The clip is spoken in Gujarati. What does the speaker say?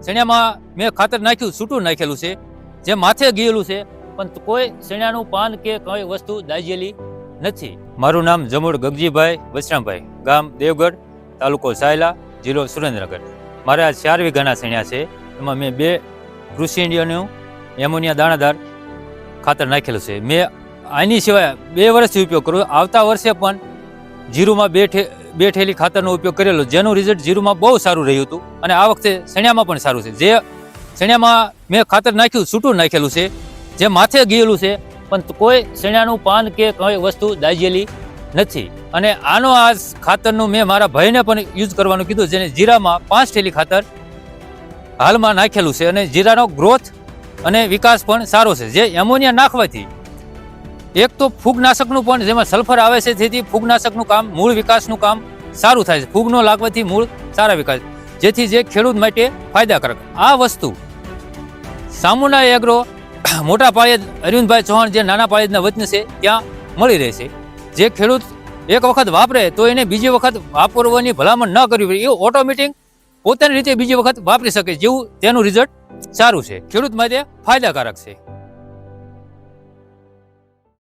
શેણામાં મેં ખાતર નાખ્યું, છૂટું નાખેલું છે, જે માથે ગયેલું છે, પણ કોઈ શેણાનું પાન કે કઈ વસ્તુ દાઝેલી નથી. મારું નામ જમોડ ગગજીભાઈ વસરામભાઈ, ગામ દેવગઢ, તાલુકો સાયલા, જિલ્લો સુરેન્દ્રનગર. મારે આ 4 વીઘાના શેણા છે. એમાં મેં 2 કૃષિ ઇન્ડિયાનું એમોનિયા દાણાદાર ખાતર નાખેલું છે. મેં આની સિવાય 2 વર્ષથી ઉપયોગ કરું. આવતા વર્ષે પણ જીરુમાં 2 ઠેલી ખાતરનો ઉપયોગ કરેલો, જેનું રિઝલ્ટ જીરુમાં બહુ સારું રહ્યું હતું અને આ વખતે શેણામાં પણ સારું છે. જે શેણામાં મેં ખાતર નાખ્યું, છૂટું નાખેલું છે, જે માથે ગયેલું છે, પણ કોઈ શેણાનું પાન કે કઈ વસ્તુ દાઝેલી નથી. અને આનો આ ખાતરનું મેં મારા ભાઈને પણ યુઝ કરવાનું કીધું, જેને જીરામાં 5 ઠેલી ખાતર હાલમાં નાખેલું છે અને જીરાનો ગ્રોથ અને વિકાસ પણ સારો છે. જે એમોનિયા નાખવાથી એક તો ફૂગનાશકનું પણ, જેમાં સલ્ફર આવે છે, તેથી ફૂગનાશકનું કામ, મૂળ વિકાસનું કામ સારું થાય છે. ફૂગ ન લાગવાથી મૂળ સારા વિકાસ, જેથી જે ખેડૂત માટે ફાયદાકારક. આ વસ્તુ સામુના એગ્રો મોટા પાયે અરવિંદભાઈ ચૌહાણ જે નાના પાયેના વતન છે ત્યાં મળી રહેશે. જે ખેડૂત એક વખત વાપરે તો એને બીજી વખત વાપરવાની ભલામણ ન કરવી પડે. એ ઓટોમેટિક પોતાની રીતે બીજી વખત વાપરી શકે, જેવું તેનું રિઝલ્ટ સારું છે, ખેડૂત માટે ફાયદાકારક છે.